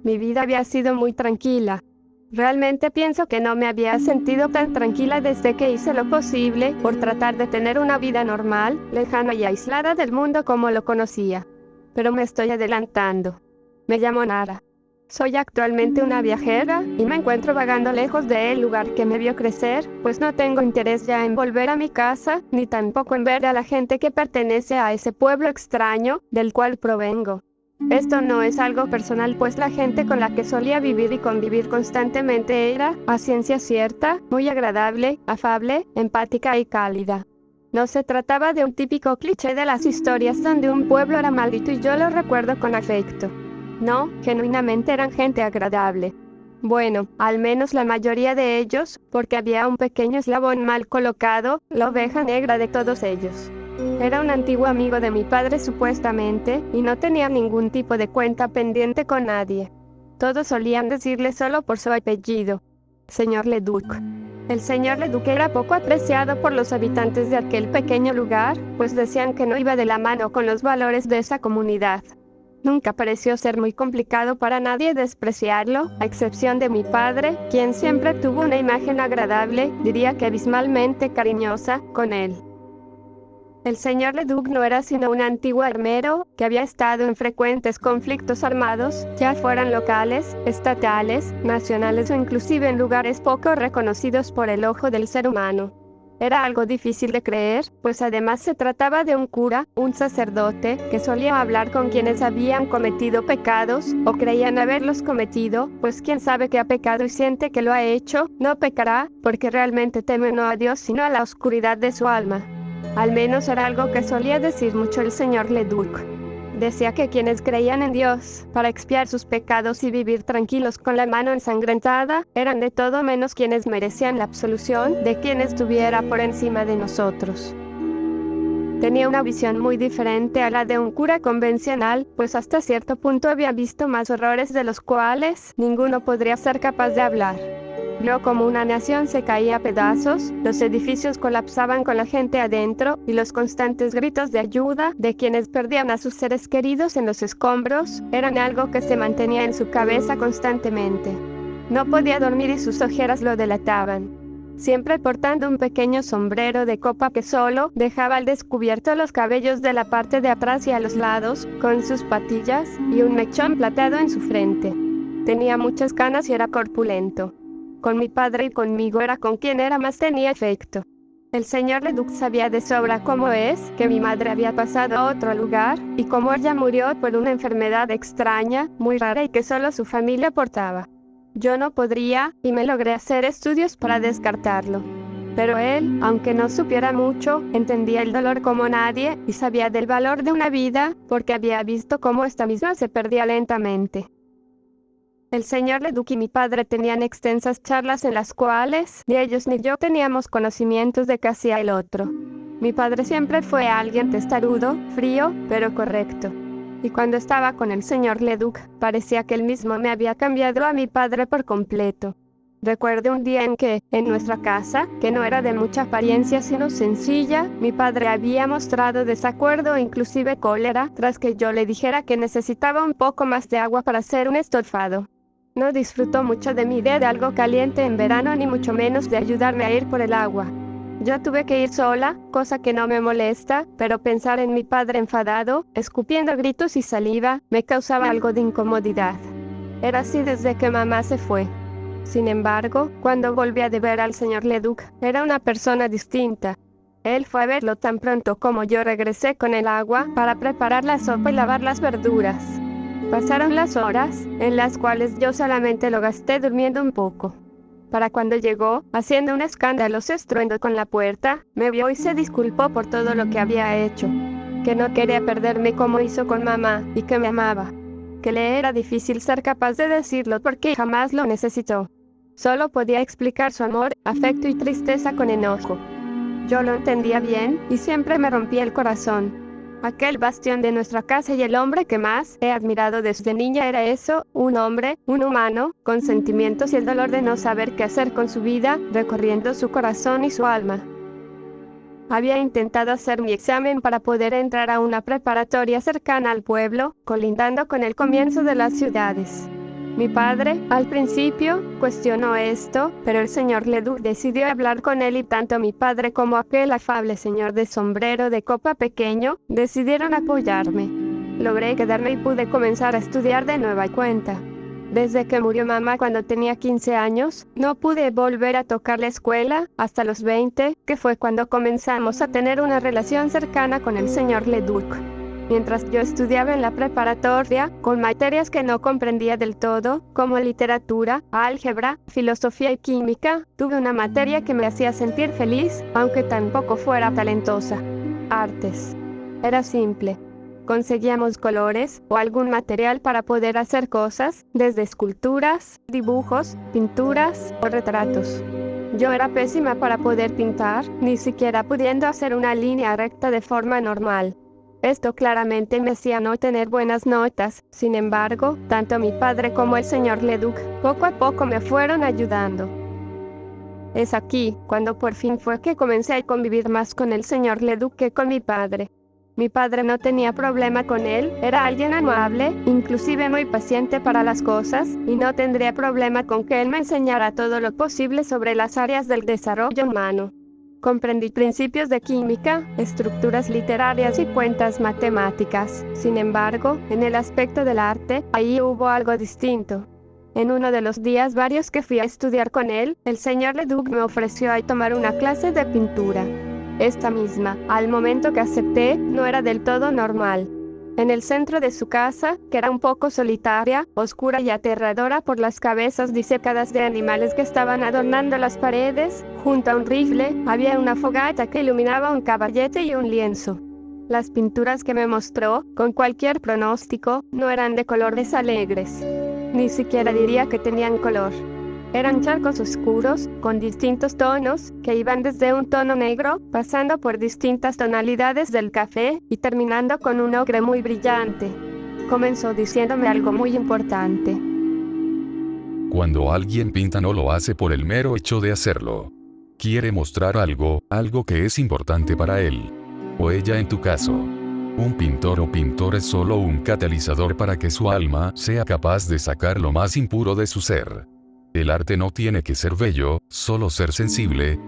Mi vida había sido muy tranquila. Realmente pienso que no me había sentido tan tranquila desde que hice lo posible por tratar de tener una vida normal, lejana y aislada del mundo como lo conocía. Pero me estoy adelantando. Me llamo Nara. Soy actualmente una viajera y me encuentro vagando lejos del lugar que me vio crecer, pues no tengo interés ya en volver a mi casa, ni tampoco en ver a la gente que pertenece a ese pueblo extraño del cual provengo. Esto no es algo personal, pues la gente con la que solía vivir y convivir constantemente era, a ciencia cierta, muy agradable, afable, empática y cálida. No se trataba de un típico cliché de las historias donde un pueblo era maldito y yo lo recuerdo con afecto. No, genuinamente eran gente agradable. Bueno, al menos la mayoría de ellos, porque había un pequeño eslabón mal colocado, la oveja negra de todos ellos. Era un antiguo amigo de mi padre supuestamente, y no tenía ningún tipo de cuenta pendiente con nadie. Todos solían decirle solo por su apellido, señor Leduc. El señor Leduc era poco apreciado por los habitantes de aquel pequeño lugar, pues decían que no iba de la mano con los valores de esa comunidad. Nunca pareció ser muy complicado para nadie despreciarlo, a excepción de mi padre, quien siempre tuvo una imagen agradable, diría que abismalmente cariñosa, con él. El señor Leduc no era sino un antiguo armero, que había estado en frecuentes conflictos armados, ya fueran locales, estatales, nacionales o inclusive en lugares poco reconocidos por el ojo del ser humano. Era algo difícil de creer, pues además se trataba de un cura, un sacerdote, que solía hablar con quienes habían cometido pecados, o creían haberlos cometido, pues quien sabe que ha pecado y siente que lo ha hecho, no pecará, porque realmente teme no a Dios sino a la oscuridad de su alma. Al menos era algo que solía decir mucho el señor Leduc. Decía que quienes creían en Dios, para expiar sus pecados y vivir tranquilos con la mano ensangrentada, eran de todo menos quienes merecían la absolución de quien estuviera por encima de nosotros. Tenía una visión muy diferente a la de un cura convencional, pues hasta cierto punto había visto más horrores de los cuales ninguno podría ser capaz de hablar. Vio como una nación se caía a pedazos, los edificios colapsaban con la gente adentro, y los constantes gritos de ayuda de quienes perdían a sus seres queridos en los escombros, eran algo que se mantenía en su cabeza constantemente. No podía dormir y sus ojeras lo delataban. Siempre portando un pequeño sombrero de copa que solo dejaba al descubierto los cabellos de la parte de atrás y a los lados, con sus patillas, y un mechón plateado en su frente. Tenía muchas canas y era corpulento. Con mi padre y conmigo era con quien era más tenía afecto. El señor Leduc sabía de sobra cómo es que mi madre había pasado a otro lugar, y cómo ella murió por una enfermedad extraña, muy rara y que solo su familia portaba. Yo no podría, y me logré hacer estudios para descartarlo. Pero él, aunque no supiera mucho, entendía el dolor como nadie, y sabía del valor de una vida, porque había visto cómo esta misma se perdía lentamente. El señor Leduc y mi padre tenían extensas charlas en las cuales ni ellos ni yo teníamos conocimientos de qué hacía el otro. Mi padre siempre fue alguien testarudo, frío, pero correcto. Y cuando estaba con el señor Leduc, parecía que él mismo me había cambiado a mi padre por completo. Recuerdo un día en que, en nuestra casa, que no era de mucha apariencia sino sencilla, mi padre había mostrado desacuerdo e inclusive cólera, tras que yo le dijera que necesitaba un poco más de agua para hacer un estofado. No disfrutó mucho de mi idea de algo caliente en verano ni mucho menos de ayudarme a ir por el agua. Yo tuve que ir sola, cosa que no me molesta, pero pensar en mi padre enfadado, escupiendo gritos y saliva, me causaba algo de incomodidad. Era así desde que mamá se fue. Sin embargo, cuando volví a ver al señor Leduc, era una persona distinta. Él fue a verlo tan pronto como yo regresé con el agua para preparar la sopa y lavar las verduras. Pasaron las horas, en las cuales yo solamente lo gasté durmiendo un poco. Para cuando llegó, haciendo un escandaloso estruendo con la puerta, me vio y se disculpó por todo lo que había hecho. Que no quería perderme como hizo con mamá, y que me amaba. Que le era difícil ser capaz de decirlo porque jamás lo necesitó. Solo podía explicar su amor, afecto y tristeza con enojo. Yo lo entendía bien, y siempre me rompía el corazón. Aquel bastión de nuestra casa y el hombre que más he admirado desde niña era eso, un hombre, un humano, con sentimientos y el dolor de no saber qué hacer con su vida, recorriendo su corazón y su alma. Había intentado hacer mi examen para poder entrar a una preparatoria cercana al pueblo, colindando con el comienzo de las ciudades. Mi padre, al principio, cuestionó esto, pero el señor Leduc decidió hablar con él y tanto mi padre como aquel afable señor de sombrero de copa pequeño, decidieron apoyarme. Logré quedarme y pude comenzar a estudiar de nueva cuenta. Desde que murió mamá cuando tenía 15 años, no pude volver a tocar la escuela, hasta los 20, que fue cuando comenzamos a tener una relación cercana con el señor Leduc. Mientras yo estudiaba en la preparatoria, con materias que no comprendía del todo, como literatura, álgebra, filosofía y química, tuve una materia que me hacía sentir feliz, aunque tampoco fuera talentosa. Artes. Era simple. Conseguíamos colores o algún material para poder hacer cosas, desde esculturas, dibujos, pinturas o retratos. Yo era pésima para poder pintar, ni siquiera pudiendo hacer una línea recta de forma normal. Esto claramente me hacía no tener buenas notas. Sin embargo, tanto mi padre como el señor Leduc, poco a poco me fueron ayudando. Es aquí, cuando por fin fue que comencé a convivir más con el señor Leduc que con mi padre. Mi padre no tenía problema con él, era alguien amable, inclusive muy paciente para las cosas, y no tendría problema con que él me enseñara todo lo posible sobre las áreas del desarrollo humano. Comprendí principios de química, estructuras literarias y cuentas matemáticas. Sin embargo, en el aspecto del arte, ahí hubo algo distinto. En uno de los días varios que fui a estudiar con él, el señor Leduc me ofreció a tomar una clase de pintura. Esta misma, al momento que acepté, no era del todo normal. En el centro de su casa, que era un poco solitaria, oscura y aterradora por las cabezas disecadas de animales que estaban adornando las paredes, junto a un rifle, había una fogata que iluminaba un caballete y un lienzo. Las pinturas que me mostró, con cualquier pronóstico, no eran de colores alegres. Ni siquiera diría que tenían color. Eran charcos oscuros, con distintos tonos, que iban desde un tono negro, pasando por distintas tonalidades del café, y terminando con un ocre muy brillante. Comenzó diciéndome algo muy importante. Cuando alguien pinta no lo hace por el mero hecho de hacerlo. Quiere mostrar algo que es importante para él. O ella en tu caso. Un pintor o pintor es solo un catalizador para que su alma sea capaz de sacar lo más impuro de su ser. El arte no tiene que ser bello, solo ser sensible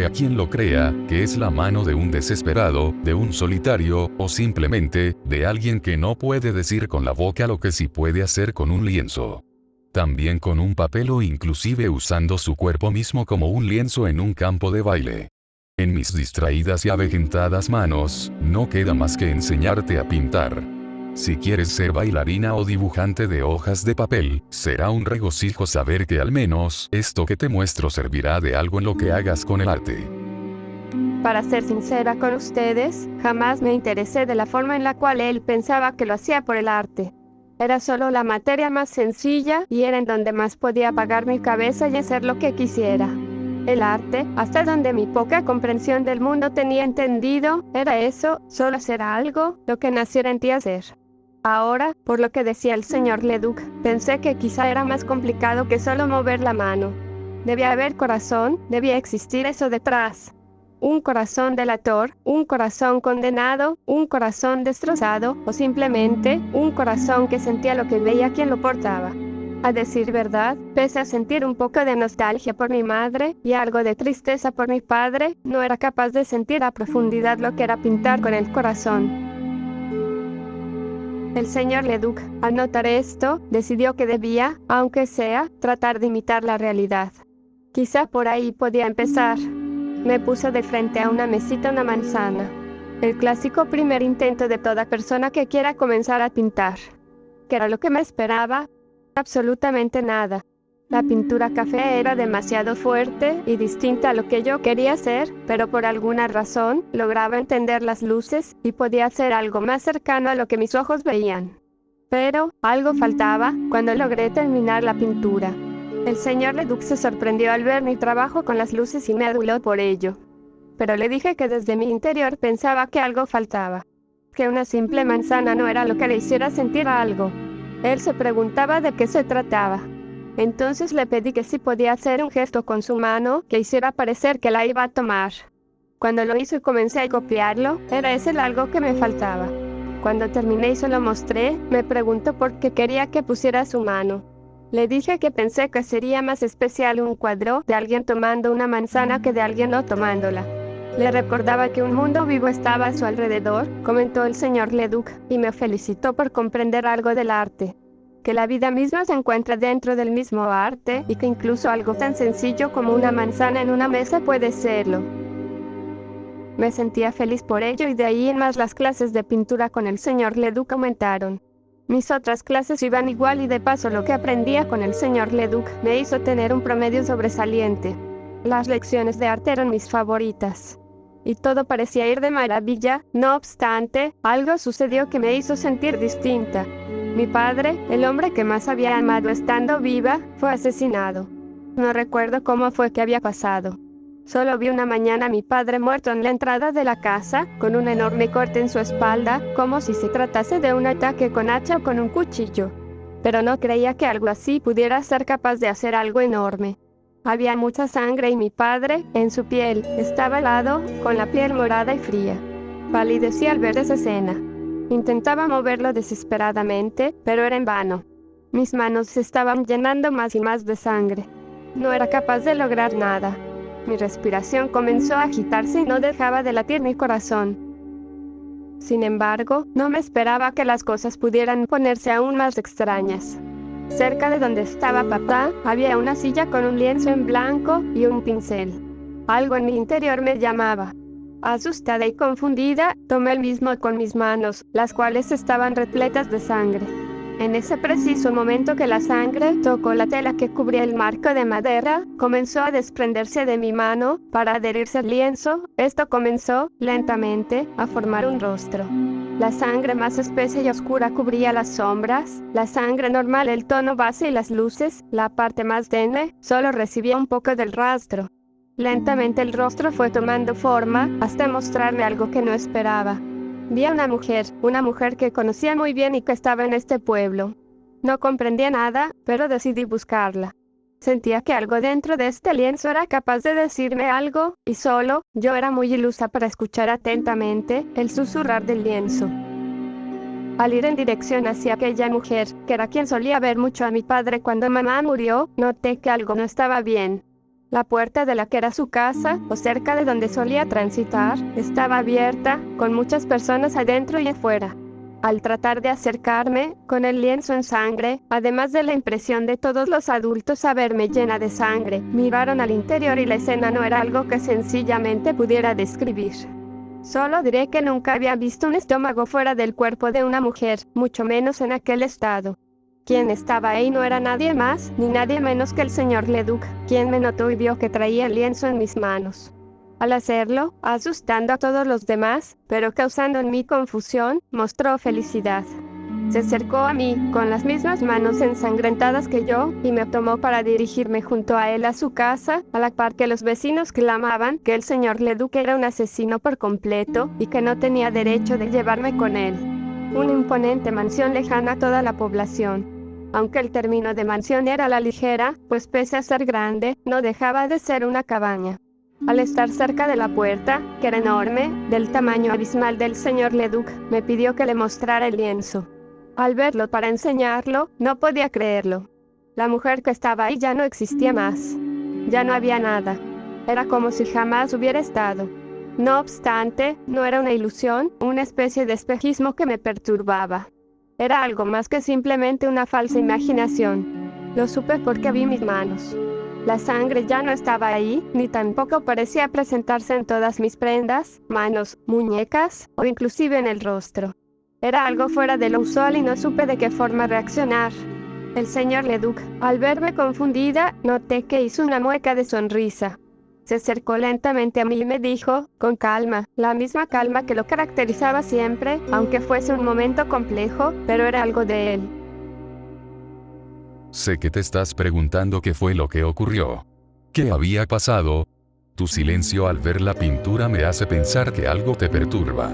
a quien lo crea, que es la mano de un desesperado, de un solitario, o simplemente, de alguien que no puede decir con la boca lo que sí puede hacer con un lienzo. También con un papel o inclusive usando su cuerpo mismo como un lienzo en un campo de baile. En mis distraídas y avejentadas manos, no queda más que enseñarte a pintar. Si quieres ser bailarina o dibujante de hojas de papel, será un regocijo saber que al menos esto que te muestro servirá de algo en lo que hagas con el arte. Para ser sincera con ustedes, jamás me interesé de la forma en la cual él pensaba que lo hacía por el arte. Era solo la materia más sencilla y era en donde más podía apagar mi cabeza y hacer lo que quisiera. El arte, hasta donde mi poca comprensión del mundo tenía entendido, era eso, solo hacer algo, lo que naciera en ti hacer. Ahora, por lo que decía el señor Leduc, pensé que quizá era más complicado que solo mover la mano. Debía haber corazón, debía existir eso detrás. Un corazón delator, un corazón condenado, un corazón destrozado, o simplemente, un corazón que sentía lo que veía quien lo portaba. A decir verdad, pese a sentir un poco de nostalgia por mi madre, y algo de tristeza por mi padre, no era capaz de sentir a profundidad lo que era pintar con el corazón. El señor Leduc, al notar esto, decidió que debía, aunque sea, tratar de imitar la realidad. Quizá por ahí podía empezar. Me puso de frente a una mesita una manzana. El clásico primer intento de toda persona que quiera comenzar a pintar. ¿Qué era lo que me esperaba? Absolutamente nada. La pintura café era demasiado fuerte y distinta a lo que yo quería hacer, pero por alguna razón, lograba entender las luces y podía hacer algo más cercano a lo que mis ojos veían. Pero, algo faltaba cuando logré terminar la pintura. El señor Leduc se sorprendió al ver mi trabajo con las luces y me aduló por ello. Pero le dije que desde mi interior pensaba que algo faltaba. Que una simple manzana no era lo que le hiciera sentir algo. Él se preguntaba de qué se trataba. Entonces le pedí que si podía hacer un gesto con su mano que hiciera parecer que la iba a tomar. Cuando lo hizo y comencé a copiarlo, era ese el algo que me faltaba. Cuando terminé y se lo mostré, me preguntó por qué quería que pusiera su mano. Le dije que pensé que sería más especial un cuadro de alguien tomando una manzana que de alguien no tomándola. Le recordaba que un mundo vivo estaba a su alrededor, comentó el señor Leduc, y me felicitó por comprender algo del arte. Que la vida misma se encuentra dentro del mismo arte, y que incluso algo tan sencillo como una manzana en una mesa puede serlo. Me sentía feliz por ello y de ahí en más las clases de pintura con el señor Leduc aumentaron. Mis otras clases iban igual y de paso lo que aprendía con el señor Leduc me hizo tener un promedio sobresaliente. Las lecciones de arte eran mis favoritas. Y todo parecía ir de maravilla, no obstante, algo sucedió que me hizo sentir distinta. Mi padre, el hombre que más había amado estando viva, fue asesinado. No recuerdo cómo fue que había pasado. Solo vi una mañana a mi padre muerto en la entrada de la casa, con un enorme corte en su espalda, como si se tratase de un ataque con hacha o con un cuchillo. Pero no creía que algo así pudiera ser capaz de hacer algo enorme. Había mucha sangre y mi padre, en su piel, estaba helado, con la piel morada y fría. Palidecí al ver esa escena. Intentaba moverlo desesperadamente, pero era en vano. Mis manos se estaban llenando más y más de sangre. No era capaz de lograr nada. Mi respiración comenzó a agitarse y no dejaba de latir mi corazón. Sin embargo, no me esperaba que las cosas pudieran ponerse aún más extrañas. Cerca de donde estaba papá, había una silla con un lienzo en blanco y un pincel. Algo en mi interior me llamaba. Asustada y confundida, tomé el mismo con mis manos, las cuales estaban repletas de sangre. En ese preciso momento que la sangre tocó la tela que cubría el marco de madera, comenzó a desprenderse de mi mano para adherirse al lienzo. Esto comenzó, lentamente, a formar un rostro. La sangre más espesa y oscura cubría las sombras, la sangre normal, el tono base y las luces, la parte más tenue, solo recibía un poco del rastro. Lentamente el rostro fue tomando forma, hasta mostrarme algo que no esperaba. Vi a una mujer que conocía muy bien y que estaba en este pueblo. No comprendía nada, pero decidí buscarla. Sentía que algo dentro de este lienzo era capaz de decirme algo, y solo, yo era muy ilusa para escuchar atentamente el susurrar del lienzo. Al ir en dirección hacia aquella mujer, que era quien solía ver mucho a mi padre cuando mamá murió, noté que algo no estaba bien. La puerta de la que era su casa, o cerca de donde solía transitar, estaba abierta, con muchas personas adentro y afuera. Al tratar de acercarme, con el lienzo en sangre, además de la impresión de todos los adultos a verme llena de sangre, miraron al interior y la escena no era algo que sencillamente pudiera describir. Solo diré que nunca había visto un estómago fuera del cuerpo de una mujer, mucho menos en aquel estado. Quien estaba ahí no era nadie más, ni nadie menos que el señor Leduc, quien me notó y vio que traía el lienzo en mis manos. Al hacerlo, asustando a todos los demás, pero causando en mí confusión, mostró felicidad. Se acercó a mí, con las mismas manos ensangrentadas que yo, y me tomó para dirigirme junto a él a su casa, a la par que los vecinos clamaban que el señor Leduc era un asesino por completo, y que no tenía derecho de llevarme con él. Una imponente mansión lejana a toda la población. Aunque el término de mansión era a la ligera, pues pese a ser grande, no dejaba de ser una cabaña. Al estar cerca de la puerta, que era enorme, del tamaño abismal del señor Leduc, me pidió que le mostrara el lienzo. Al verlo para enseñarlo, no podía creerlo. La mujer que estaba ahí ya no existía más. Ya no había nada. Era como si jamás hubiera estado. No obstante, no era una ilusión, una especie de espejismo que me perturbaba. Era algo más que simplemente una falsa imaginación. Lo supe porque vi mis manos. La sangre ya no estaba ahí, ni tampoco parecía presentarse en todas mis prendas, manos, muñecas, o inclusive en el rostro. Era algo fuera de lo usual y no supe de qué forma reaccionar. El señor Leduc, al verme confundida, noté que hizo una mueca de sonrisa. Se acercó lentamente a mí y me dijo, con calma, la misma calma que lo caracterizaba siempre, aunque fuese un momento complejo, pero era algo de él. Sé que te estás preguntando qué fue lo que ocurrió. ¿Qué había pasado? Tu silencio al ver la pintura me hace pensar que algo te perturba.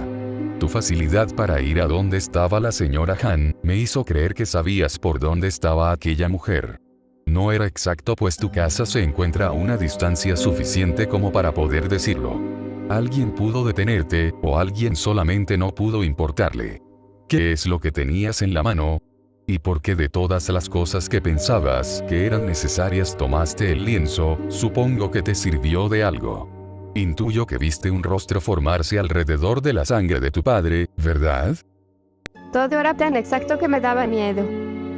Tu facilidad para ir a donde estaba la señora Han, me hizo creer que sabías por dónde estaba aquella mujer. No era exacto pues tu casa se encuentra a una distancia suficiente como para poder decirlo. Alguien pudo detenerte, o alguien solamente no pudo importarle. ¿Qué es lo que tenías en la mano? Y porque de todas las cosas que pensabas que eran necesarias tomaste el lienzo, supongo que te sirvió de algo. Intuyo que viste un rostro formarse alrededor de la sangre de tu padre, ¿verdad? Todo era tan exacto que me daba miedo.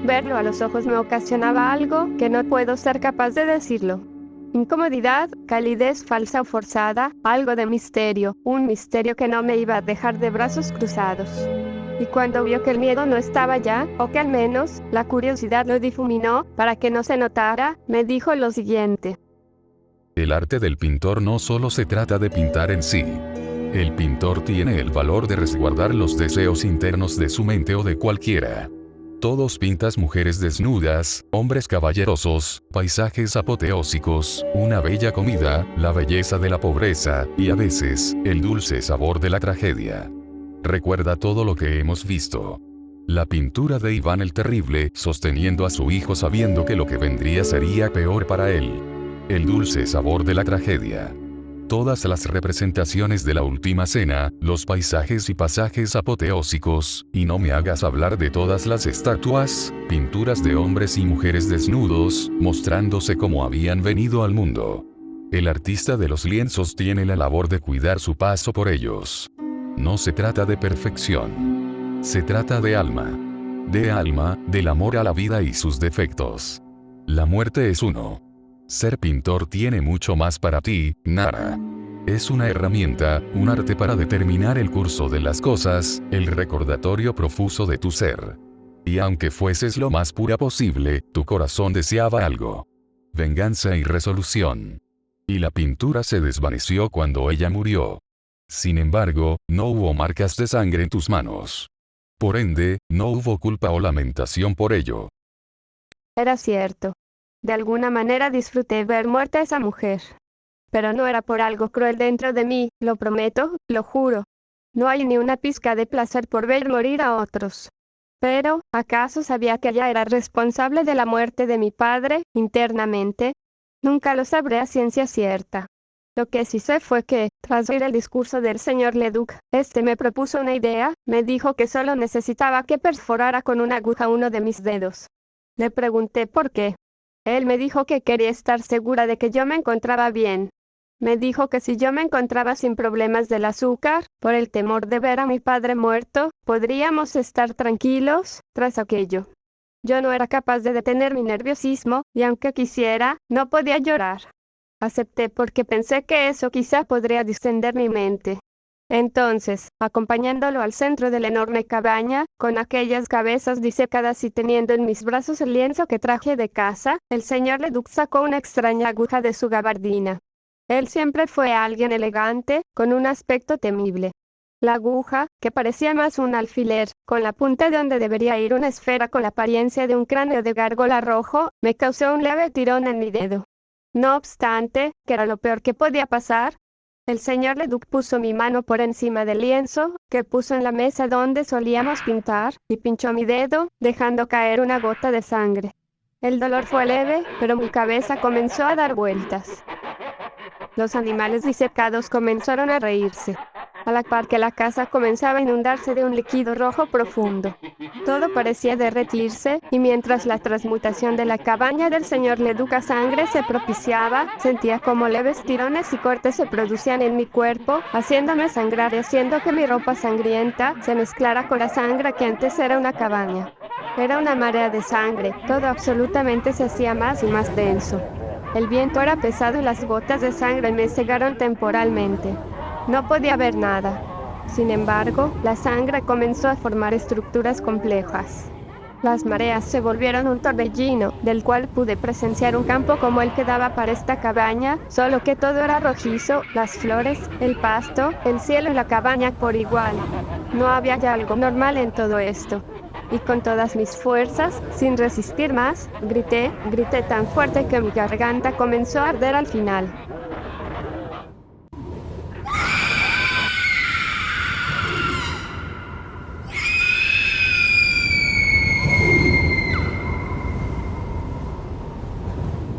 Verlo a los ojos me ocasionaba algo que no puedo ser capaz de decirlo. Incomodidad, calidez falsa o forzada, algo de misterio, un misterio que no me iba a dejar de brazos cruzados. Y cuando vio que el miedo no estaba ya, o que al menos la curiosidad lo difuminó para que no se notara, me dijo lo siguiente. El arte del pintor no solo se trata de pintar en sí. El pintor tiene el valor de resguardar los deseos internos de su mente o de cualquiera. Todos pintas mujeres desnudas, hombres caballerosos, paisajes apoteósicos, una bella comida, la belleza de la pobreza, y a veces, el dulce sabor de la tragedia. Recuerda todo lo que hemos visto. La pintura de Iván el Terrible, sosteniendo a su hijo sabiendo que lo que vendría sería peor para él. El dulce sabor de la tragedia. Todas las representaciones de la última cena, los paisajes y pasajes apoteósicos, y no me hagas hablar de todas las estatuas, pinturas de hombres y mujeres desnudos, mostrándose como habían venido al mundo. El artista de los lienzos tiene la labor de cuidar su paso por ellos. No se trata de perfección. Se trata de alma. De alma, del amor a la vida y sus defectos. La muerte es uno. Ser pintor tiene mucho más para ti, Nara. Es una herramienta, un arte para determinar el curso de las cosas, el recordatorio profuso de tu ser. Y aunque fueses lo más pura posible, tu corazón deseaba algo. Venganza y resolución. Y la pintura se desvaneció cuando ella murió. Sin embargo, no hubo marcas de sangre en tus manos. Por ende, no hubo culpa o lamentación por ello. Era cierto. De alguna manera disfruté ver muerta a esa mujer. Pero no era por algo cruel dentro de mí, lo prometo, lo juro. No hay ni una pizca de placer por ver morir a otros. Pero, ¿acaso sabía que ella era responsable de la muerte de mi padre, internamente? Nunca lo sabré a ciencia cierta. Lo que sí sé fue que, tras oír el discurso del señor Leduc, me propuso una idea, me dijo que solo necesitaba que perforara con una aguja uno de mis dedos. Le pregunté por qué. Él me dijo que quería estar segura de que yo me encontraba bien. Me dijo que si yo me encontraba sin problemas del azúcar, por el temor de ver a mi padre muerto, podríamos estar tranquilos, tras aquello. Yo no era capaz de detener mi nerviosismo, y aunque quisiera, no podía llorar. Acepté porque pensé que eso quizá podría distender mi mente. Entonces, acompañándolo al centro de la enorme cabaña, con aquellas cabezas disecadas y teniendo en mis brazos el lienzo que traje de casa, el señor Leduc sacó una extraña aguja de su gabardina. Él siempre fue alguien elegante, con un aspecto temible. La aguja, que parecía más un alfiler, con la punta de donde debería ir una esfera con la apariencia de un cráneo de gárgola rojo, me causó un leve tirón en mi dedo. No obstante, que era lo peor que podía pasar, el señor Leduc puso mi mano por encima del lienzo, que puso en la mesa donde solíamos pintar, y pinchó mi dedo, dejando caer una gota de sangre. El dolor fue leve, pero mi cabeza comenzó a dar vueltas. Los animales disecados comenzaron a reírse, a la par que la casa comenzaba a inundarse de un líquido rojo profundo. Todo parecía derretirse, y mientras la transmutación de la cabaña del señor Leduc a sangre se propiciaba, sentía como leves tirones y cortes se producían en mi cuerpo, haciéndome sangrar y haciendo que mi ropa sangrienta se mezclara con la sangre que antes era una cabaña. Era una marea de sangre, todo absolutamente se hacía más y más denso. El viento era pesado y las gotas de sangre me cegaron temporalmente. No podía ver nada. Sin embargo, la sangre comenzó a formar estructuras complejas. Las mareas se volvieron un torbellino, del cual pude presenciar un campo como el que daba para esta cabaña, solo que todo era rojizo, las flores, el pasto, el cielo y la cabaña por igual. No había ya algo normal en todo esto. Y con todas mis fuerzas, sin resistir más, grité tan fuerte que mi garganta comenzó a arder al final.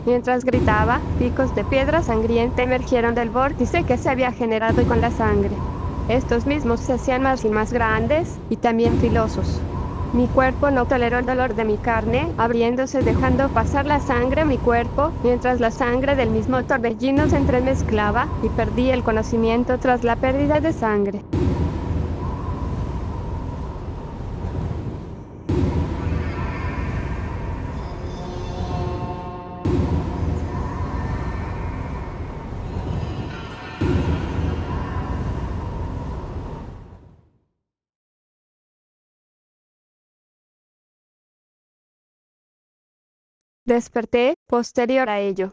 Mientras gritaba, picos de piedra sangrienta emergieron del vórtice que se había generado con la sangre. Estos mismos se hacían más y más grandes, y también filosos. Mi cuerpo no toleró el dolor de mi carne, abriéndose dejando pasar la sangre a mi cuerpo, mientras la sangre del mismo torbellino se entremezclaba, y perdí el conocimiento tras la pérdida de sangre. Desperté, posterior a ello.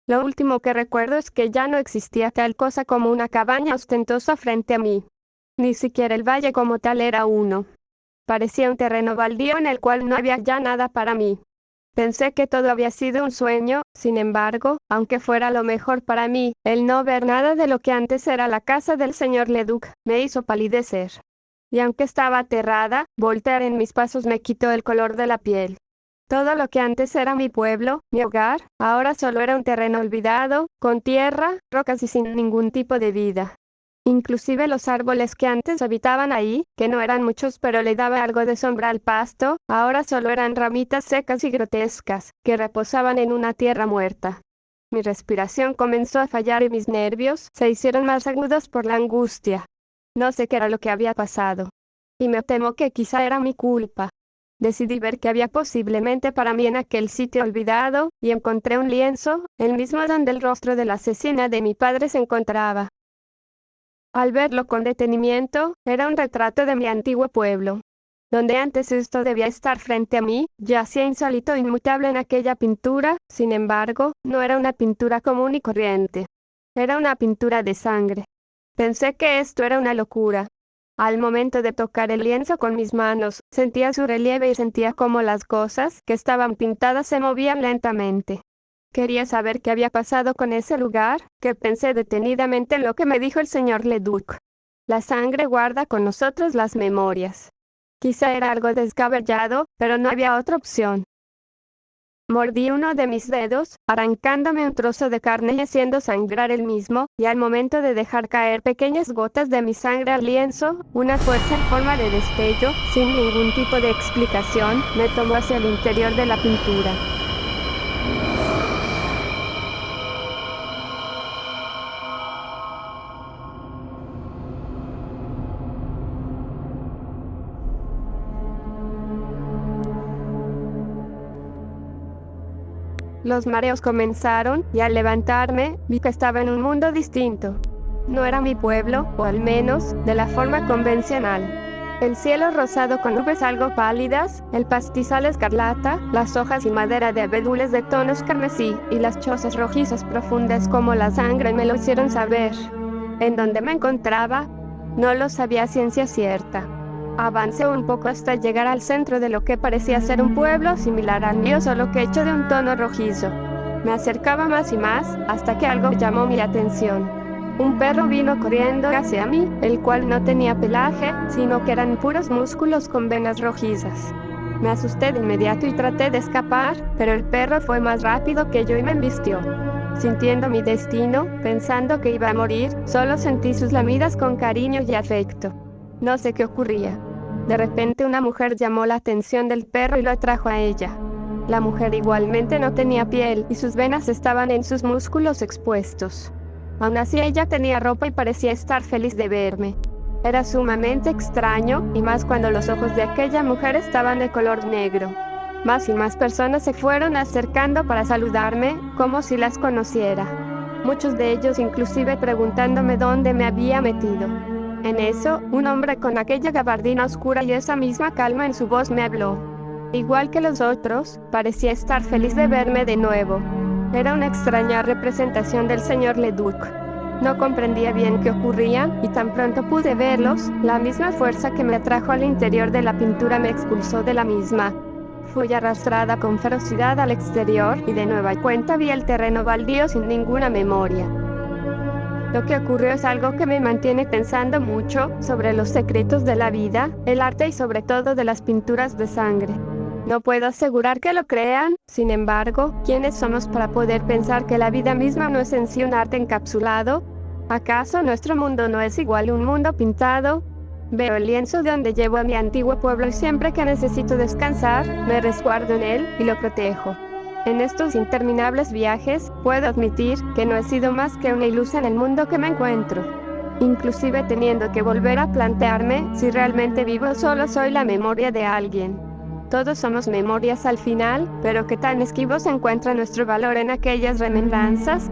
Lo último que recuerdo es que ya no existía tal cosa como una cabaña ostentosa frente a mí. Ni siquiera el valle como tal era uno. Parecía un terreno baldío en el cual no había ya nada para mí. Pensé que todo había sido un sueño, sin embargo, aunque fuera lo mejor para mí, el no ver nada de lo que antes era la casa del señor Leduc, me hizo palidecer. Y aunque estaba aterrada, voltear en mis pasos me quitó el color de la piel. Todo lo que antes era mi pueblo, mi hogar, ahora solo era un terreno olvidado, con tierra, rocas y sin ningún tipo de vida. Inclusive los árboles que antes habitaban ahí, que no eran muchos pero le daba algo de sombra al pasto, ahora solo eran ramitas secas y grotescas, que reposaban en una tierra muerta. Mi respiración comenzó a fallar y mis nervios se hicieron más agudos por la angustia. No sé qué era lo que había pasado. Y me temo que quizá era mi culpa. Decidí ver qué había posiblemente para mí en aquel sitio olvidado, y encontré un lienzo, el mismo donde el rostro de la asesina de mi padre se encontraba. Al verlo con detenimiento, era un retrato de mi antiguo pueblo. Donde antes esto debía estar frente a mí, yacía insólito e inmutable en aquella pintura, sin embargo, no era una pintura común y corriente. Era una pintura de sangre. Pensé que esto era una locura. Al momento de tocar el lienzo con mis manos, sentía su relieve y sentía cómo las cosas que estaban pintadas se movían lentamente. Quería saber qué había pasado con ese lugar, que pensé detenidamente en lo que me dijo el señor Leduc. La sangre guarda con nosotros las memorias. Quizá era algo descabellado, pero no había otra opción. Mordí uno de mis dedos, arrancándome un trozo de carne y haciendo sangrar el mismo, y al momento de dejar caer pequeñas gotas de mi sangre al lienzo, una fuerza en forma de destello, sin ningún tipo de explicación, me tomó hacia el interior de la pintura. Los mareos comenzaron, y al levantarme, vi que estaba en un mundo distinto. No era mi pueblo, o al menos, de la forma convencional. El cielo rosado con nubes algo pálidas, el pastizal escarlata, las hojas y madera de abedules de tonos carmesí, y las chozas rojizas profundas como la sangre me lo hicieron saber. ¿En dónde me encontraba? No lo sabía a ciencia cierta. Avancé un poco hasta llegar al centro de lo que parecía ser un pueblo similar al mío, solo que hecho de un tono rojizo. Me acercaba más y más, hasta que algo llamó mi atención. Un perro vino corriendo hacia mí, el cual no tenía pelaje, sino que eran puros músculos con venas rojizas. Me asusté de inmediato y traté de escapar, pero el perro fue más rápido que yo y me embistió. Sintiendo mi destino, pensando que iba a morir, solo sentí sus lamidas con cariño y afecto. No sé qué ocurría. De repente una mujer llamó la atención del perro y lo atrajo a ella. La mujer igualmente no tenía piel y sus venas estaban en sus músculos expuestos. Aún así ella tenía ropa y parecía estar feliz de verme. Era sumamente extraño, y más cuando los ojos de aquella mujer estaban de color negro. Más y más personas se fueron acercando para saludarme, como si las conociera. Muchos de ellos inclusive preguntándome dónde me había metido. En eso, un hombre con aquella gabardina oscura y esa misma calma en su voz me habló. Igual que los otros, parecía estar feliz de verme de nuevo. Era una extraña representación del señor Leduc. No comprendía bien qué ocurría, y tan pronto pude verlos, la misma fuerza que me atrajo al interior de la pintura me expulsó de la misma. Fui arrastrada con ferocidad al exterior, y de nueva cuenta vi el terreno baldío sin ninguna memoria. Lo que ocurrió es algo que me mantiene pensando mucho sobre los secretos de la vida, el arte y sobre todo de las pinturas de sangre. No puedo asegurar que lo crean, sin embargo, ¿quiénes somos para poder pensar que la vida misma no es en sí un arte encapsulado? ¿Acaso nuestro mundo no es igual a un mundo pintado? Veo el lienzo donde llevo a mi antiguo pueblo y siempre que necesito descansar, me resguardo en él y lo protejo. En estos interminables viajes, puedo admitir que no he sido más que una ilusa en el mundo que me encuentro. Inclusive teniendo que volver a plantearme si realmente vivo o solo soy la memoria de alguien. Todos somos memorias al final, pero qué tan esquivo se encuentra nuestro valor en aquellas remembranzas.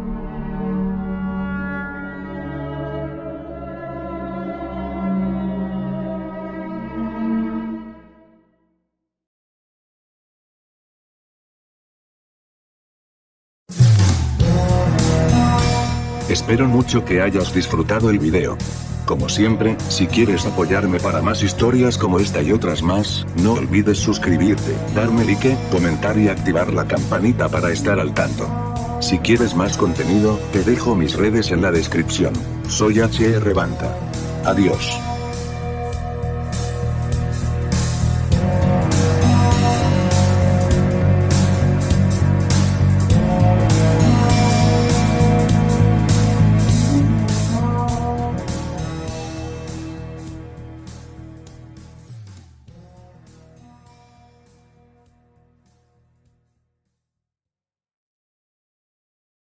Espero mucho que hayas disfrutado el video. Como siempre, si quieres apoyarme para más historias como esta y otras más, no olvides suscribirte, darme like, comentar y activar la campanita para estar al tanto. Si quieres más contenido, te dejo mis redes en la descripción. Soy HR Banta. Adiós.